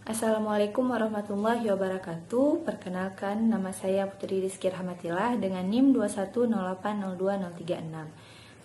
Assalamualaikum warahmatullahi wabarakatuh. Perkenalkan, nama saya Putri Rizky Rahmatillah dengan NIM 210802036.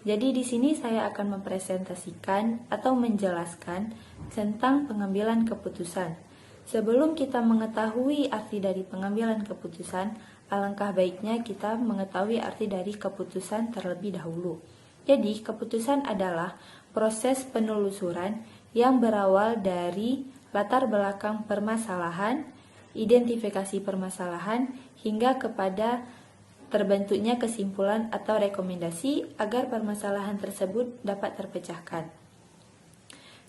Jadi di sini saya akan mempresentasikan atau menjelaskan tentang pengambilan keputusan. Sebelum kita mengetahui arti dari pengambilan keputusan, alangkah baiknya kita mengetahui arti dari keputusan terlebih dahulu. Jadi, keputusan adalah proses penelusuran yang berawal dari latar belakang permasalahan, identifikasi permasalahan, hingga kepada terbentuknya kesimpulan atau rekomendasi agar permasalahan tersebut dapat terpecahkan.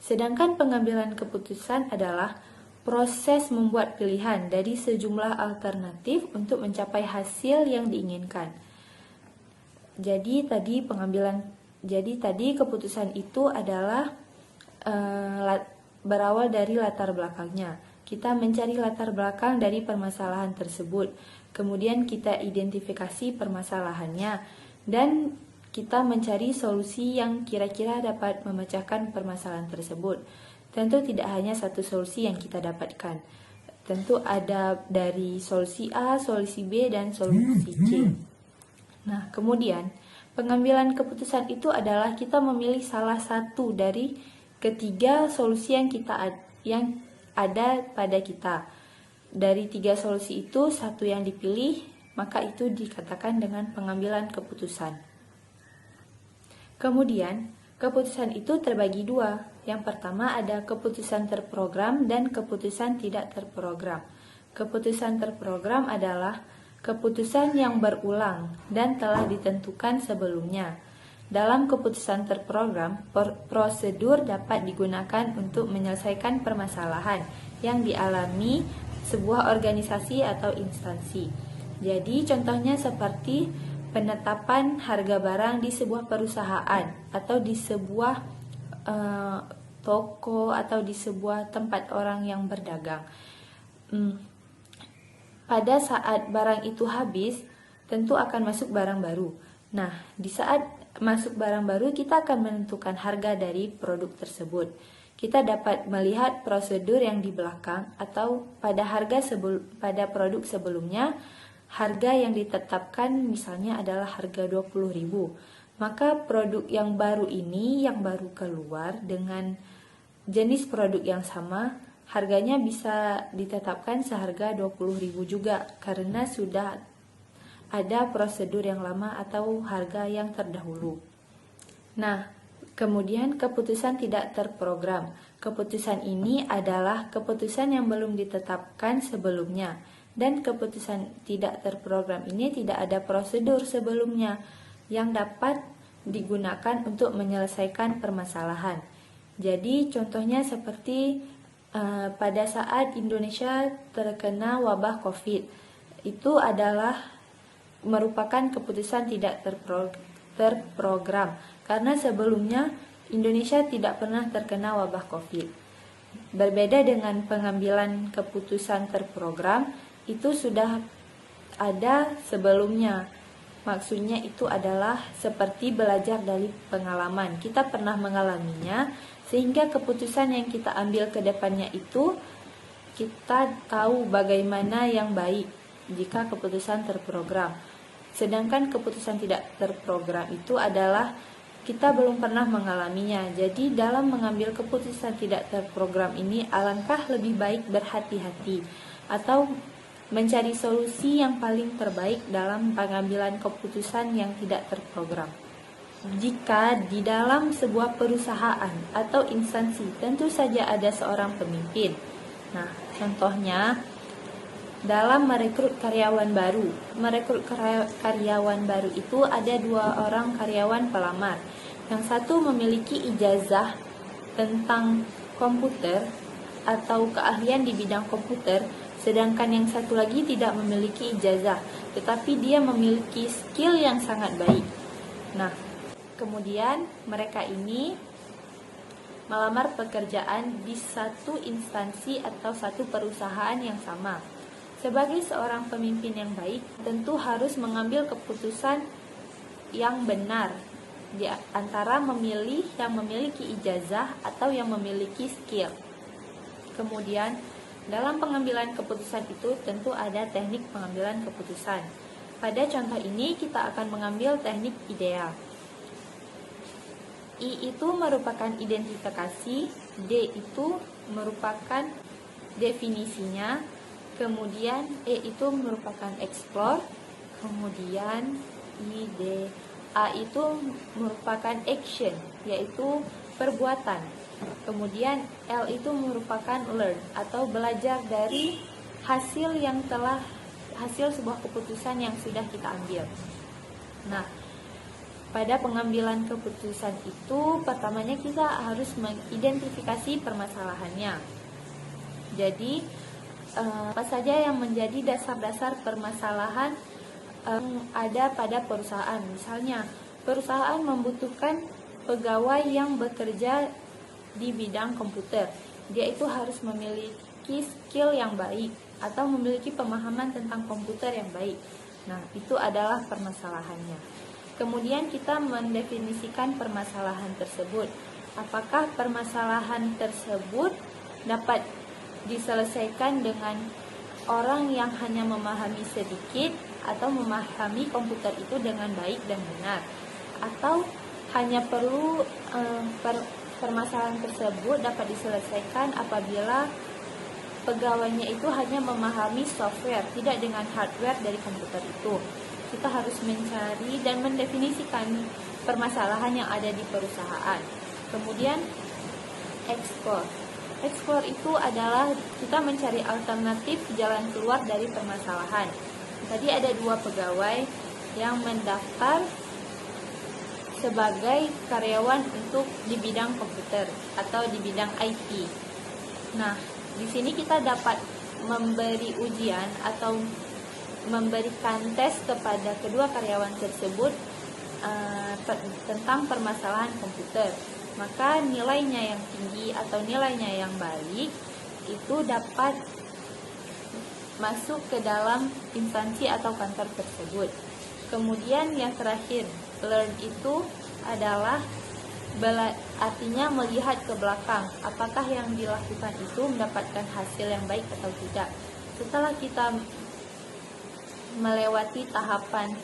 Sedangkan pengambilan keputusan adalah proses membuat pilihan dari sejumlah alternatif untuk mencapai hasil yang diinginkan. Jadi tadi keputusan itu adalah berawal dari latar belakangnya. Kita mencari latar belakang dari permasalahan tersebut. Kemudian kita identifikasi permasalahannya dan kita mencari solusi yang kira-kira dapat memecahkan permasalahan tersebut. Tentu tidak hanya satu solusi yang kita dapatkan. Tentu ada dari solusi A, solusi B, dan solusi C. Nah, kemudian pengambilan keputusan itu adalah kita memilih salah satu dari ketiga solusi yang ada pada kita. Dari tiga solusi itu, satu yang dipilih, maka itu dikatakan dengan pengambilan keputusan. Kemudian, keputusan itu terbagi dua. Yang pertama ada keputusan terprogram dan keputusan tidak terprogram. Keputusan terprogram adalah keputusan yang berulang dan telah ditentukan sebelumnya. Dalam keputusan terprogram, prosedur dapat digunakan untuk menyelesaikan permasalahan yang dialami sebuah organisasi atau instansi. Jadi, contohnya seperti penetapan harga barang di sebuah perusahaan atau di sebuah toko atau di sebuah tempat orang yang berdagang. Pada saat barang itu habis, tentu akan masuk barang baru. Nah, di saat masuk barang baru, kita akan menentukan harga dari produk tersebut. Kita dapat melihat prosedur yang di belakang atau pada produk sebelumnya, harga yang ditetapkan misalnya adalah harga 20.000. Maka produk yang baru ini yang baru keluar dengan jenis produk yang sama, harganya bisa ditetapkan seharga 20.000 juga karena sudah ada prosedur yang lama atau harga yang terdahulu. Nah, kemudian keputusan tidak terprogram. Keputusan ini adalah keputusan yang belum ditetapkan sebelumnya. Dan keputusan tidak terprogram ini tidak ada prosedur sebelumnya yang dapat digunakan untuk menyelesaikan permasalahan. Jadi contohnya seperti pada saat Indonesia terkena wabah COVID, itu adalah merupakan keputusan tidak terprogram karena sebelumnya Indonesia tidak pernah terkena wabah COVID. Berbeda dengan pengambilan keputusan terprogram, itu sudah ada sebelumnya. Maksudnya itu adalah seperti belajar dari pengalaman. Kita pernah mengalaminya sehingga keputusan yang kita ambil ke depannya itu kita tahu bagaimana yang baik jika keputusan terprogram. Sedangkan keputusan tidak terprogram itu adalah kita belum pernah mengalaminya. Jadi dalam mengambil keputusan tidak terprogram ini alangkah lebih baik berhati-hati atau mencari solusi yang paling terbaik dalam pengambilan keputusan yang tidak terprogram. Jika di dalam sebuah perusahaan atau instansi tentu saja ada seorang pemimpin. Nah, contohnya dalam merekrut karyawan baru. Merekrut karyawan baru itu ada 2 orang karyawan pelamar. Yang satu memiliki ijazah tentang komputer atau keahlian di bidang komputer, sedangkan yang satu lagi tidak memiliki ijazah, tetapi dia memiliki skill yang sangat baik. Nah, kemudian mereka ini melamar pekerjaan di satu instansi atau satu perusahaan yang sama. Sebagai seorang pemimpin yang baik, tentu harus mengambil keputusan yang benar di antara memilih yang memiliki ijazah atau yang memiliki skill. Kemudian dalam pengambilan keputusan itu tentu ada teknik pengambilan keputusan. Pada contoh ini kita akan mengambil teknik ideal. I itu merupakan identifikasi, D itu merupakan definisinya, kemudian E itu merupakan explore, kemudian A itu merupakan action, yaitu perbuatan. Kemudian L itu merupakan learn atau belajar dari hasil sebuah keputusan yang sudah kita ambil. Nah, pada pengambilan keputusan itu pertamanya kita harus mengidentifikasi permasalahannya. Jadi apa saja yang menjadi dasar-dasar permasalahan ada pada perusahaan. Misalnya, perusahaan membutuhkan pegawai yang bekerja di bidang komputer. Dia itu harus memiliki skill yang baik atau memiliki pemahaman tentang komputer yang baik. Nah, itu adalah permasalahannya. Kemudian kita mendefinisikan permasalahan tersebut. Apakah permasalahan tersebut dapat diselesaikan dengan orang yang hanya memahami sedikit atau memahami komputer itu dengan baik dan benar, atau hanya perlu permasalahan tersebut dapat diselesaikan apabila pegawainya itu hanya memahami software, tidak dengan hardware dari komputer itu. Kita harus mencari dan mendefinisikan permasalahan yang ada di perusahaan. Kemudian explore itu adalah kita mencari alternatif jalan keluar dari permasalahan. Tadi ada 2 pegawai yang mendaftar sebagai karyawan untuk di bidang komputer atau di bidang IT. Nah, di sini kita dapat memberi ujian atau memberikan tes kepada kedua karyawan tersebut tentang permasalahan komputer. Maka nilainya yang tinggi atau nilainya yang baik itu dapat masuk ke dalam instansi atau kantor tersebut. Kemudian yang terakhir, learn itu adalah artinya melihat ke belakang, apakah yang dilakukan itu mendapatkan hasil yang baik atau tidak. Setelah kita melewati tahapan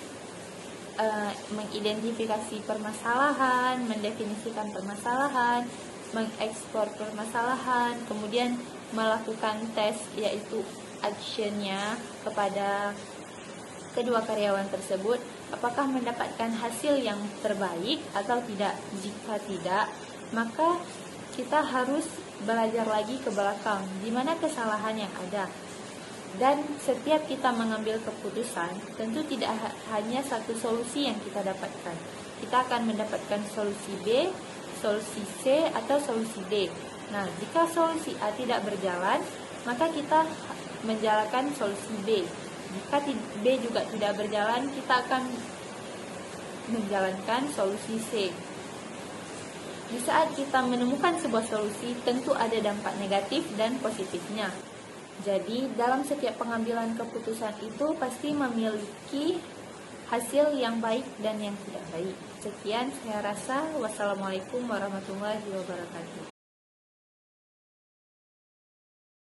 mengidentifikasi permasalahan, mendefinisikan permasalahan, mengekspor permasalahan, kemudian melakukan tes yaitu actionnya kepada kedua karyawan tersebut, apakah mendapatkan hasil yang terbaik atau tidak. Jika tidak, maka kita harus belajar lagi ke belakang di mana kesalahan yang ada. Dan setiap kita mengambil keputusan, tentu tidak hanya satu solusi yang kita dapatkan. Kita akan mendapatkan solusi B, solusi C, atau solusi D. Nah, jika solusi A tidak berjalan, maka kita menjalankan solusi B. Jika B juga tidak berjalan, kita akan menjalankan solusi C. Di saat kita menemukan sebuah solusi, tentu ada dampak negatif dan positifnya. Jadi, dalam setiap pengambilan keputusan itu pasti memiliki hasil yang baik dan yang tidak baik. Sekian saya rasa. Wassalamualaikum warahmatullahi wabarakatuh.